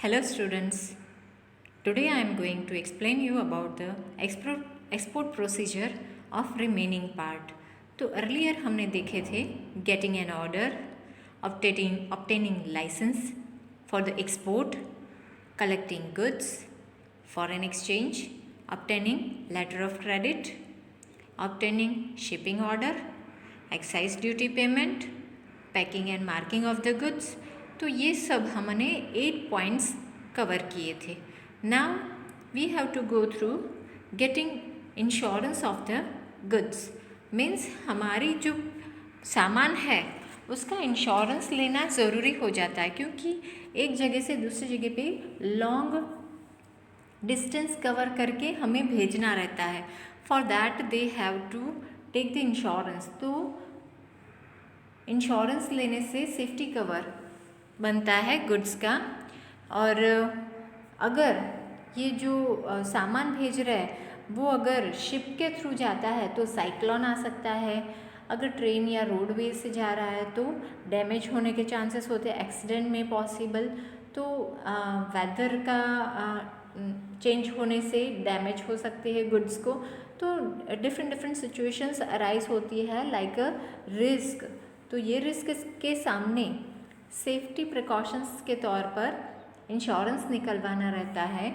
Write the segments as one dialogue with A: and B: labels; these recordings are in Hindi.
A: Hello students. Today I am going to explain you about the export procedure of remaining part. तो earlier हमने देखे थे getting an order, obtaining license for the export, collecting goods, foreign exchange, obtaining letter of credit, obtaining shipping order, excise duty payment, packing and marking of the goods. तो ये सब हमने 8 पॉइंट्स कवर किए थे. Now we have to go through getting insurance of the goods. Means हमारी जो सामान है उसका इंश्योरेंस लेना ज़रूरी हो जाता है, क्योंकि एक जगह से दूसरी जगह पे लॉन्ग डिस्टेंस कवर करके हमें भेजना रहता है. For that they have to take the insurance. तो इंश्योरेंस लेने से सेफ्टी कवर बनता है गुड्स का. और अगर ये जो सामान भेज रहा है वो अगर शिप के थ्रू जाता है तो साइक्लोन आ सकता है. अगर ट्रेन या रोडवेज से जा रहा है तो डैमेज होने के चांसेस होते हैं, एक्सीडेंट में पॉसिबल. तो वेदर का चेंज होने से डैमेज हो सकते हैं गुड्स को. तो डिफरेंट सिचुएशंस अराइज होती है लाइक अ रिस्क. तो ये रिस्क के सामने सेफ्टी प्रिकॉशंस के तौर पर इंश्योरेंस निकलवाना रहता है.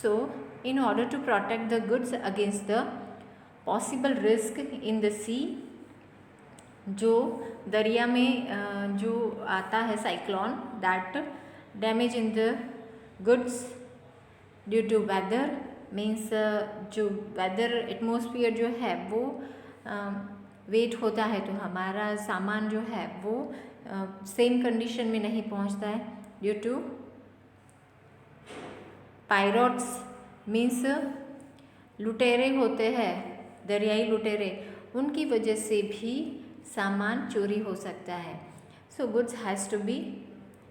A: So in order to protect the goods against the possible risk in the sea, जो दरिया में जो आता है cyclone, that damage in the goods due to weather. Means जो वेदर एटमॉस्फेयर जो है वो वेट होता है तो हमारा सामान जो है वो सेम कंडीशन में नहीं पहुंचता है ड्यू टू पायरेट्स. मीन्स लुटेरे होते हैं, दरियाई लुटेरे, उनकी वजह से भी सामान चोरी हो सकता है. So goods has to be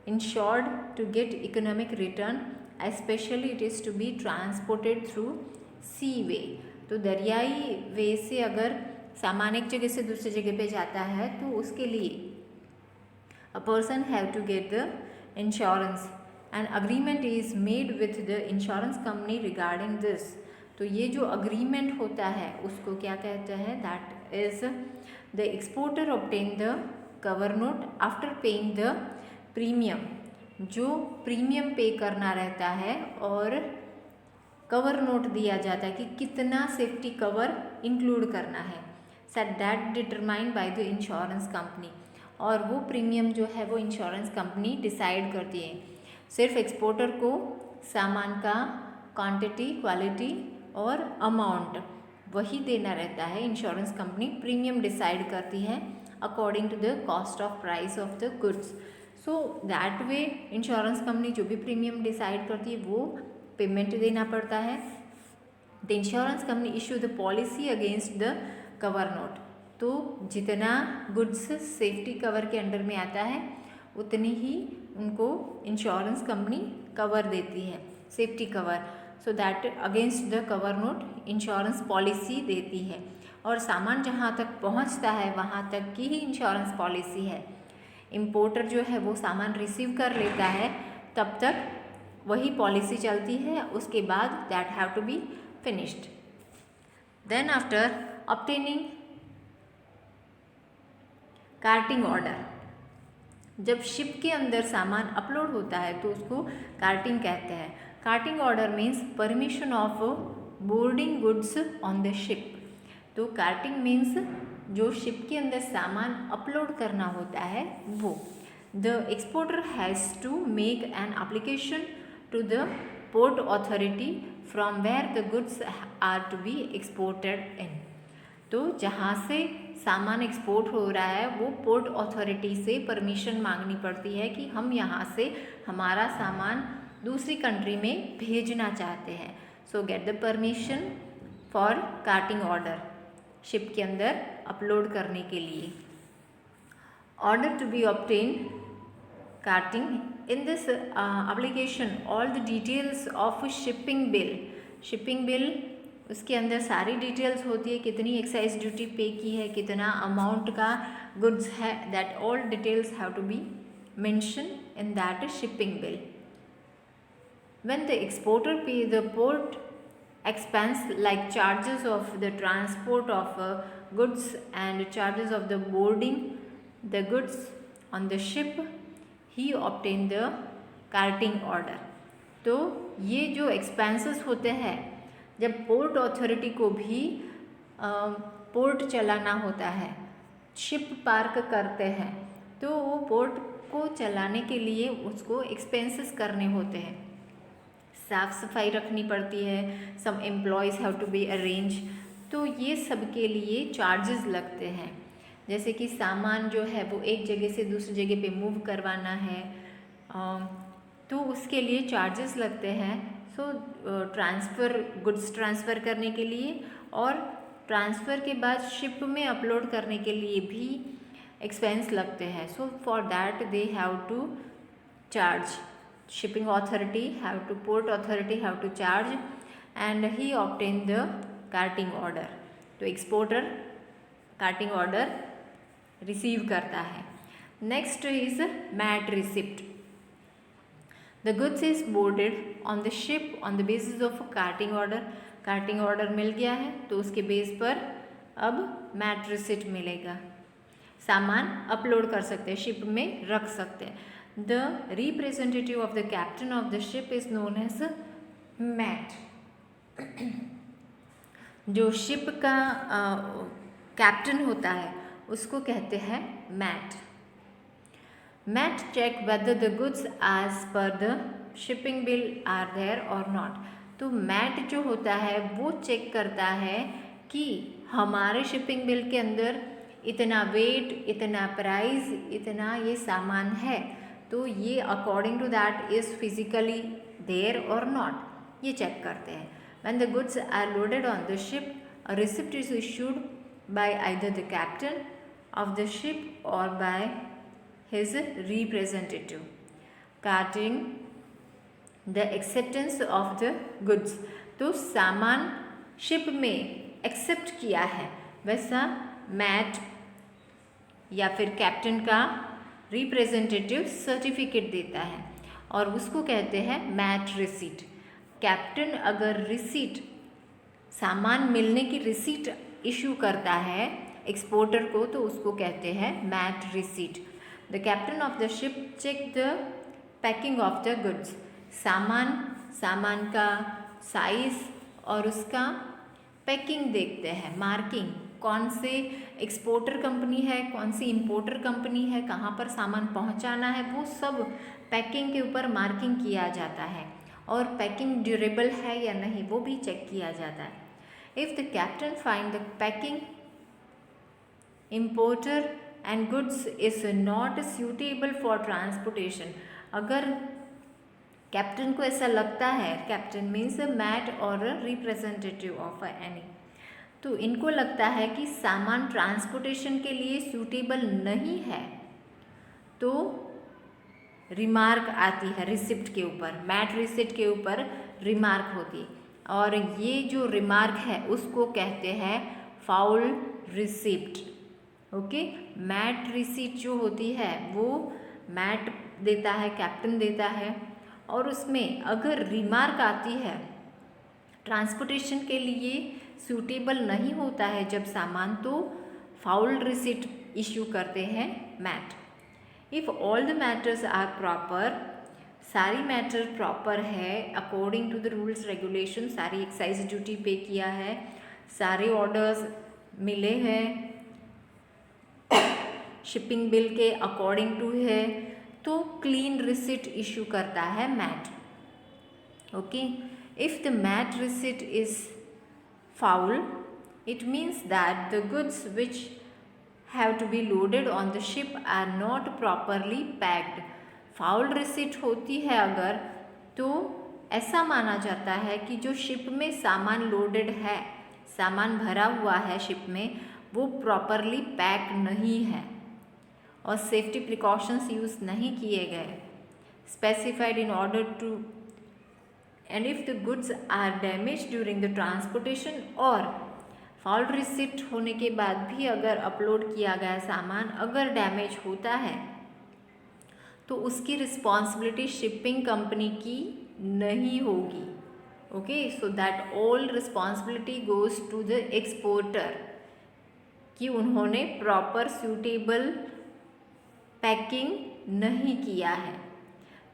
A: insured to get economic return, especially it is to be transported through sea way. तो दरियाई वे से अगर सामान एक जगह से दूसरी जगह पे जाता है तो उसके लिए a person have to get the insurance and agreement is made with the insurance company regarding this. तो ये जो अग्रीमेंट होता है उसको क्या कहते हैं? That is the exporter obtain the cover note after paying the premium. जो प्रीमियम पे करना रहता है और कवर नोट दिया जाता है कि कितना सेफ्टी कवर इंक्लूड करना है. Set that determined by the insurance company. और वो प्रीमियम जो है वो इंश्योरेंस कंपनी डिसाइड करती है. सिर्फ एक्सपोर्टर को सामान का क्वांटिटी, क्वालिटी और अमाउंट वही देना रहता है. इंश्योरेंस कंपनी प्रीमियम डिसाइड करती है according to the cost of price of the goods. So that way insurance company जो भी प्रीमियम डिसाइड करती है वो पेमेंट देना पड़ता है. The insurance company issue the policy against the cover note. तो जितना गुड्स सेफ्टी कवर के अंडर में आता है उतनी ही उनको इंश्योरेंस कंपनी कवर देती है, safety cover. So that against the cover note insurance policy देती है. और सामान जहाँ तक पहुँचता है वहाँ तक की ही इंश्योरेंस पॉलिसी है. इम्पोर्टर जो है वो सामान रिसीव कर लेता है तब तक वही पॉलिसी चलती है. उसके बाद that have to be finished. Then after obtaining carting order, जब शिप के अंदर सामान अपलोड होता है तो उसको कार्टिंग कहते हैं. Carting order means permission of boarding goods on the ship. तो कार्टिंग मीन्स जो शिप के अंदर सामान अपलोड करना होता है वो. The exporter has to make an application to the port authority from where the goods are to be exported in. तो जहाँ से सामान एक्सपोर्ट हो रहा है वो पोर्ट अथॉरिटी से परमिशन मांगनी पड़ती है कि हम यहाँ से हमारा सामान दूसरी कंट्री में भेजना चाहते हैं. So get the permission for carting order, ship के अंदर अपलोड करने के लिए. Order to be obtain carting in this application all the details of shipping bill. Shipping bill उसके अंदर सारी डिटेल्स होती है, कितनी एक्साइज ड्यूटी पे की है, कितना अमाउंट का गुड्स है, that all details have to be mention in that shipping bill. When the exporter pays the port expense like charges of the transport of goods and charges of the boarding the goods on the ship, he obtained the carting order. तो ये जो एक्सपेंसेस होते हैं, जब पोर्ट अथॉरिटी को भी पोर्ट चलाना होता है, शिप पार्क करते हैं, तो वो पोर्ट को चलाने के लिए उसको एक्सपेंसेस करने होते हैं, साफ़ सफाई रखनी पड़ती है, some employees have to be arrange, तो ये सब के लिए चार्जेस लगते हैं। जैसे कि सामान जो है वो एक जगह से दूसरी जगह पे मूव करवाना है, तो उसके लिए चार्जेस लगते हैं। सो गुड्स ट्रांसफ़र करने के लिए और ट्रांसफ़र के बाद शिप में अपलोड करने के लिए भी एक्सपेंस लगते हैं। So for that they have to charge, shipping authority have to, port authority have to charge, and he obtained the carting order. तो exporter carting order receive करता है। Next is MAT receipt. The goods is boarded on the ship on the basis of a carting order. carting order मिल गया है तो उसके बेस पर अब MAT receipt मिलेगा। सामान अपलोड कर सकते हैं, शिप में रख सकते हैं। The representative of the captain of the ship is known as MAT. जो शिप का कैप्टन होता है उसको कहते हैं MAT. MAT check whether the goods as per the shipping bill are there or not. तो MAT जो होता है वो चेक करता है कि हमारे शिपिंग बिल के अंदर इतना वेट, इतना प्राइस, इतना ये सामान है, तो ये according to that is physically there और नॉट, ये चेक करते हैं। When the goods are loaded on the ship, a receipt is issued by either the captain of the ship और by his representative carting the acceptance of the goods. तो सामान शिप में एक्सेप्ट किया है वैसा मैट या फिर कैप्टन का रिप्रेजेंटेटिव सर्टिफिकेट देता है और उसको कहते हैं मैट रिसीट। कैप्टन अगर रिसीट, सामान मिलने की रिसीट इशू करता है एक्सपोर्टर को, तो उसको कहते हैं mate receipt. The captain of the ship check the packing of the goods. सामान का साइज और उसका पैकिंग देखते हैं, मार्किंग, कौन से एक्सपोर्टर कंपनी है, कौन सी इंपोर्टर कंपनी है, कहाँ पर सामान पहुँचाना है, वो सब पैकिंग के ऊपर मार्किंग किया जाता है और पैकिंग ड्यूरेबल है या नहीं वो भी चेक किया जाता है। If the captain find the packing importer and goods is not suitable for transportation, अगर कैप्टन को ऐसा लगता है, कैप्टन मीन्स मैट और रिप्रेजेंटेटिव ऑफ एनी, तो इनको लगता है कि सामान ट्रांसपोर्टेशन के लिए सूटेबल नहीं है, तो रिमार्क आती है रिसिप्ट के ऊपर, मैट रिसिप्ट के ऊपर रिमार्क होती है और ये जो रिमार्क है उसको कहते हैं foul receipt. Okay, mate receipt जो होती है वो मैट देता है, कैप्टन देता है और उसमें अगर रिमार्क आती है ट्रांसपोर्टेशन के लिए सूटेबल नहीं होता है जब सामान, तो फाउल रिसिप्ट इशू करते हैं mate. If all the matters are proper, सारी मैटर प्रॉपर है according to the rules regulation, सारी एक्साइज ड्यूटी पे किया है, सारे ऑर्डर्स मिले हैं, शिपिंग बिल के अकॉर्डिंग टू है, तो क्लीन रिसिप्ट इशू करता है mate. Okay, if the mate receipt is foul, it means that the goods which have to be loaded on the ship are not properly packed. Foul receipt होती है अगर, तो ऐसा माना जाता है कि जो शिप में सामान लोडेड है, सामान भरा हुआ है शिप में, वो प्रॉपरली पैक नहीं है और सेफ्टी प्रिकॉशंस यूज़ नहीं किए गए specified in order to, and if the goods are damaged during the transportation, और फाउल रिसिप्ट होने के बाद भी अगर अपलोड किया गया सामान अगर डैमेज होता है तो उसकी रिस्पॉन्सिबिलिटी शिपिंग कंपनी की नहीं होगी। Okay, so that all responsibility goes to the exporter कि उन्होंने प्रॉपर सूटेबल पैकिंग नहीं किया है।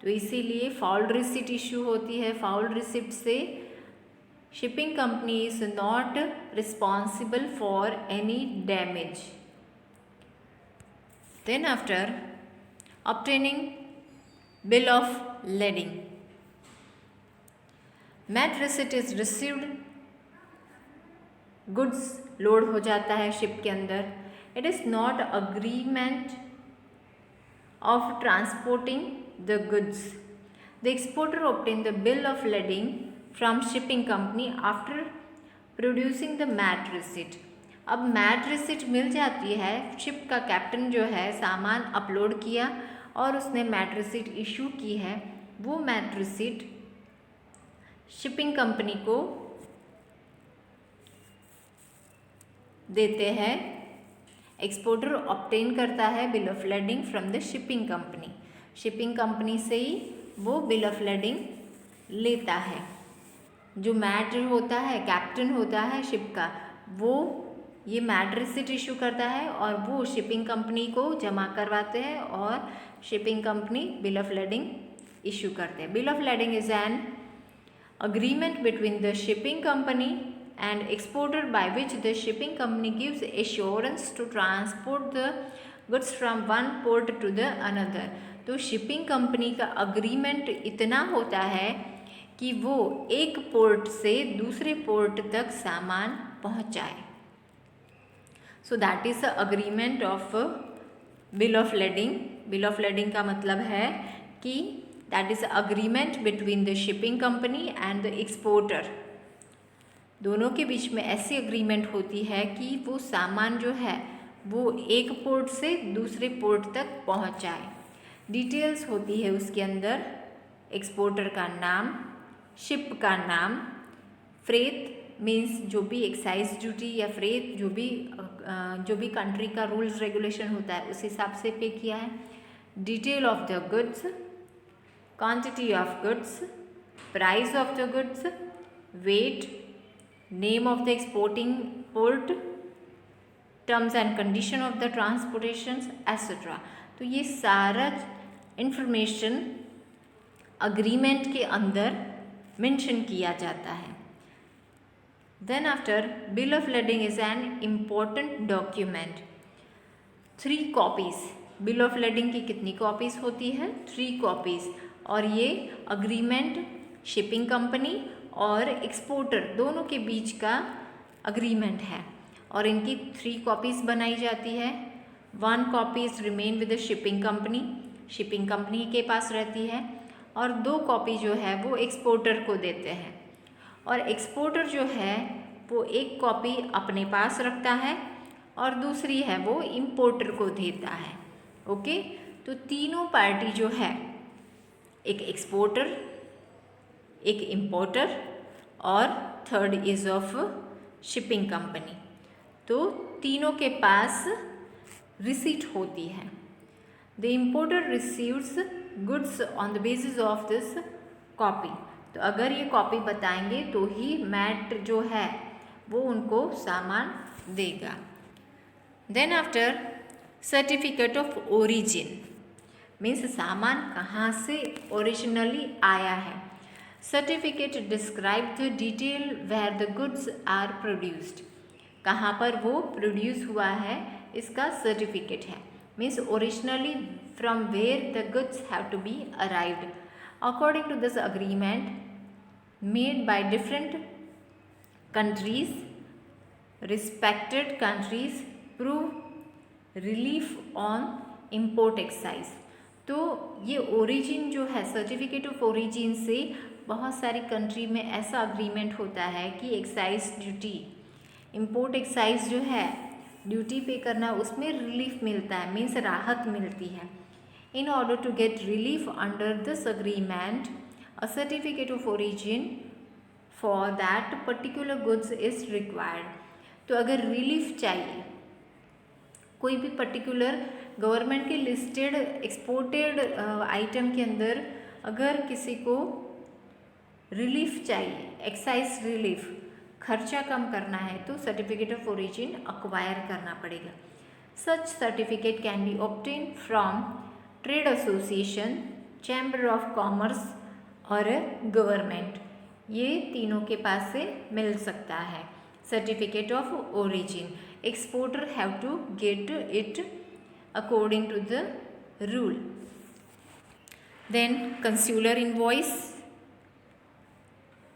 A: तो इसीलिए फाउल रिसिप्ट इशू होती है। फाउल रिसिप्ट से shipping company is not responsible for any damage. Then after obtaining bill of lading, mate receipt is received, goods load हो जाता है शिप के अंदर। It is not agreement of transporting the goods. The exporter obtained the bill of lading from shipping company after producing the MAT receipt. अब MAT receipt मिल जाती है, शिप का कैप्टन जो है सामान अपलोड किया और उसने MAT receipt इशू की है। वो MAT receipt शिपिंग कंपनी को देते हैं। एक्सपोर्टर ऑब्टेन करता है bill of lending from the shipping company. Shipping company से ही वो बिल ऑफ लेडिंग लेता है। जो मैट होता है, कैप्टन होता है शिप का, वो ये मैट रिसिप्ट इशू करता है और वो शिपिंग कंपनी को जमा करवाते हैं और shipping company bill of lending issue करते हैं। Bill of lading is N agreement between the shipping company and exporter by which the shipping company gives assurance to transport the goods from one port to the another. तो शिपिंग कंपनी का अग्रीमेंट इतना होता है कि वो एक पोर्ट से दूसरे पोर्ट तक सामान पहुंचाए। So that is the agreement of bill of lending. Bill of lending का मतलब है कि that is agreement between the shipping company and the exporter. दोनों के बीच में ऐसी अग्रीमेंट होती है कि वो सामान जो है वो एक पोर्ट से दूसरे पोर्ट तक पहुंचाए। डिटेल्स होती है उसके अंदर, एक्सपोर्टर का नाम, शिप का नाम, फ्रेट मीन्स जो भी एक्साइज ड्यूटी या फ्रेट जो भी कंट्री का रूल्स रेगुलेशन होता है उस हिसाब से पे किया है, detail of the goods, quantity of goods, price of the goods, weight, name of the exporting port, terms and condition of the transportations, etc. तो ये सारा इंफॉर्मेशन अग्रीमेंट के अंदर मेंशन किया जाता है। Then after bill of lading is an important document. 3 copies. Bill of lading की कितनी कॉपीज होती है? 3 कॉपीज। और ये अग्रीमेंट शिपिंग कंपनी और एक्सपोर्टर दोनों के बीच का अग्रीमेंट है और इनकी 3 कॉपीज बनाई जाती है। 1 copy is remain with the shipping company, shipping company के पास रहती है, और 2 कॉपी जो है वो एक्सपोर्टर को देते हैं। और एक्सपोर्टर जो है वो 1 कॉपी अपने पास रखता है और दूसरी है वो इंपोर्टर को देता है। ओके, तो तीनों पार्टी जो है, एक एक्सपोर्टर, एक इंपोर्टर और third is of shipping company, तो तीनों के पास रिसीट होती है। The importer receives goods on the basis of this copy. तो अगर ये कॉपी बताएंगे तो ही मैट जो है वो उनको सामान देगा। Then after certificate of origin means सामान कहाँ से ओरिजिनली आया है। Certificate describe the detail where the goods are produced. कहाँ पर वो प्रोड्यूस हुआ है इसका सर्टिफिकेट है। Means originally from where the goods have to be arrived. According to this agreement made by different countries, respected countries prove relief on import excise. तो ये ओरिजिन जो है, सर्टिफिकेट ऑफ ओरिजिन से बहुत सारी कंट्री में ऐसा अग्रीमेंट होता है कि एक्साइज ड्यूटी, इम्पोर्ट एक्साइज जो है ड्यूटी पे करना, उसमें रिलीफ मिलता है, मीन्स राहत मिलती है। In order to get relief under this agreement a certificate of origin for that particular goods is required. तो अगर रिलीफ चाहिए कोई भी पर्टिकुलर गवर्नमेंट के लिस्टेड एक्सपोर्टेड आइटम के अंदर, अगर किसी को रिलीफ चाहिए, एक्साइज रिलीफ, खर्चा कम करना है तो सर्टिफिकेट ऑफ ओरिजिन अक्वायर करना पड़ेगा। Such certificate can be obtain from trade association, chamber of commerce और गवर्नमेंट। ये तीनों के पास से मिल सकता है certificate of origin. Exporter have to get it according to the rule. Then consular invoice,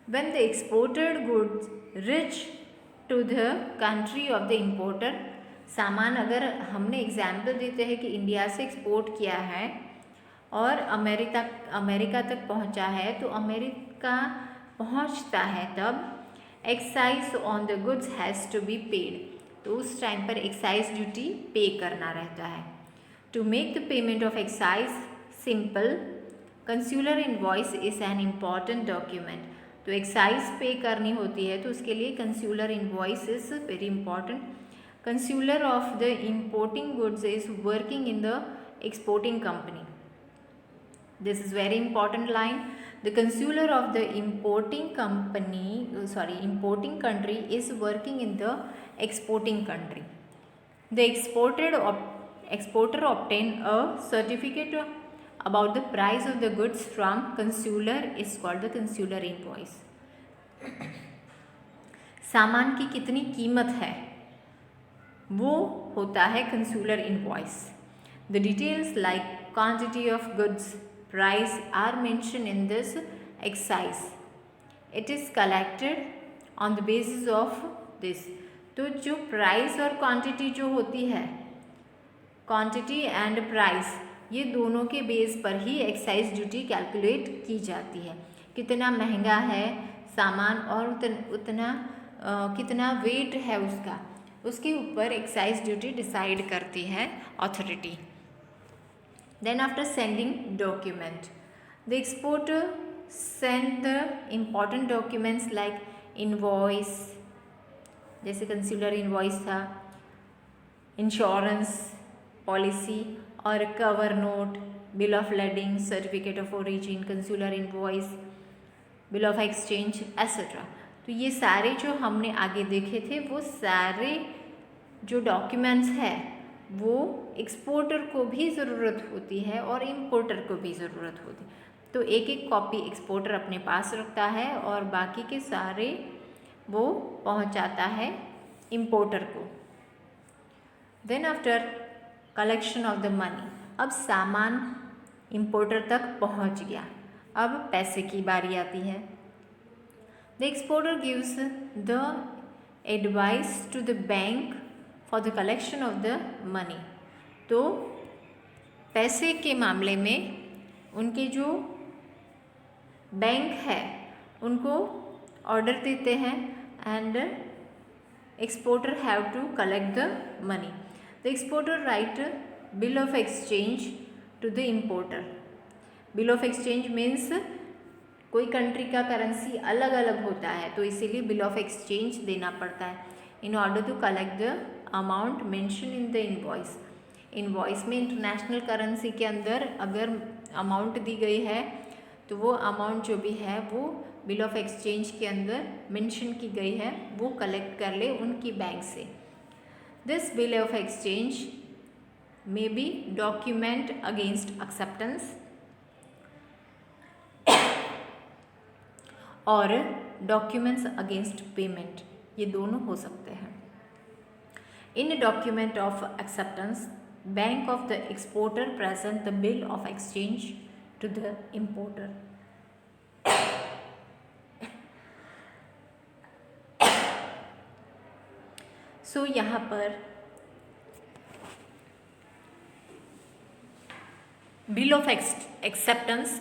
A: when the exported goods reach to the country of the importer, सामान अगर हमने एग्जाम्पल देते हैं कि इंडिया से एक्सपोर्ट किया है और अमेरिका तक पहुंचा है, तो अमेरिका पहुंचता है तब excise on the goods has to be paid, तो उस टाइम पर एक्साइज ड्यूटी पे करना रहता है। To make the payment of excise simple, consular invoice is an important document. तो एक्साइज पे करनी होती है तो उसके लिए consular invoice is very important. Consular of the importing goods is working in the exporting company. This is very important line. The consular of the importing country is working in the exporting country. The exporter obtain a certificate about the price of the goods from consular is called the consular invoice. सामान की कितनी कीमत है वो होता है consular invoice. The details like quantity of goods, price are mention in this excise. It is collected on the basis of this. तो जो प्राइस और क्वांटिटी जो होती है, क्वांटिटी एंड प्राइस, ये दोनों के बेस पर ही एक्साइज ड्यूटी कैलकुलेट की जाती है। कितना महंगा है सामान और कितना वेट है उसका, उसके ऊपर एक्साइज ड्यूटी डिसाइड करती है authority. Then after sending document, the exporter send the important documents like invoice, जैसे कंस्यूलर इनवॉइस था, इंश्योरेंस पॉलिसी और cover note, bill of lading, certificate of origin, consular invoice, bill of exchange etcetera. तो ये सारे जो हमने आगे देखे थे वो सारे जो डॉक्यूमेंट्स हैं वो एक्सपोर्टर को भी ज़रूरत होती है और इम्पोर्टर को भी ज़रूरत होती है। तो एक एक कॉपी एक्सपोर्टर अपने पास रखता है और बाकी के सारे वो पहुंचाता है इम्पोर्टर को। Then after collection of the money, अब सामान इम्पोर्टर तक पहुंच गया, अब पैसे की बारी आती है। The exporter gives the advice to the bank for the collection of the money. तो पैसे के मामले में उनके जो बैंक है उनको ऑर्डर देते हैं and exporter have to collect the money. The exporter write bill of exchange to the importer. Bill of exchange means कोई कंट्री का करेंसी अलग अलग होता है तो इसीलिए बिल ऑफ एक्सचेंज देना पड़ता है in order to collect the amount mention in the invoice. Invoice में इंटरनेशनल करेंसी के अंदर अगर अमाउंट दी गई है तो वो अमाउंट जो भी है वो बिल ऑफ एक्सचेंज के अंदर मेंशन की गई है वो कलेक्ट कर ले उनकी बैंक से। This bill of exchange may be document against acceptance और documents against payment, ये दोनों हो सकते हैं। In a document of acceptance, bank of the exporter present the bill of exchange to the importer. सो यहाँ पर बिल ऑफ एक्सेप्टेंस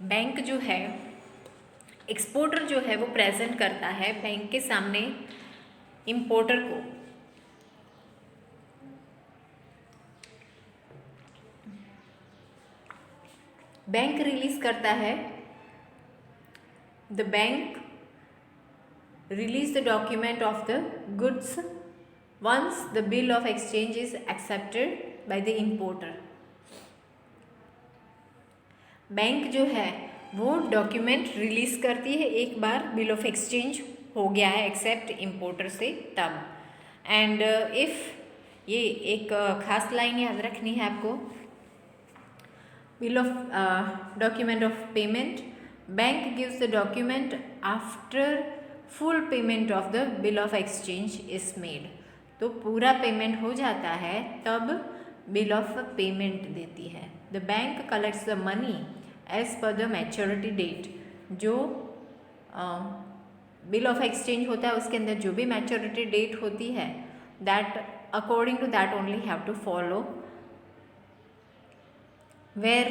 A: बैंक जो है, एक्सपोर्टर जो है वो प्रेजेंट करता है बैंक के सामने इंपोर्टर को। बैंक रिलीज करता है, the bank release the document of the goods once the bill of exchange is accepted by the importer। Bank जो है वो डॉक्यूमेंट रिलीज़ करती है एक बार बिल ऑफ एक्सचेंज हो गया है एक्सेप्ट इम्पोर्टर से तब। एंड इफ़ ये एक खास लाइन याद रखनी है आपको, bill of document of payment, bank gives the document after full payment of the bill of exchange is made. तो पूरा पेमेंट हो जाता है तब बिल ऑफ पेमेंट देती है। The bank collects the money as per the maturity date. जो बिल ऑफ एक्सचेंज होता है उसके अंदर जो भी मैच्योरिटी डेट होती है, that according to that only have to follow, where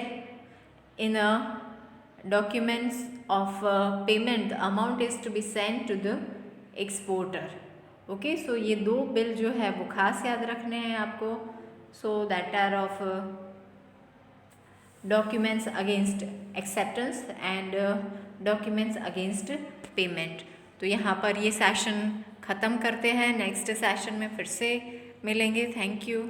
A: in a documents of payment the amount is to be sent to the exporter. Okay, so ये दो बिल जो है वो खास याद रखने हैं आपको। So that are of documents against acceptance and documents against payment. तो यहाँ पर ये सेशन ख़त्म करते हैं, नेक्स्ट सेशन में फिर से मिलेंगे। Thank you.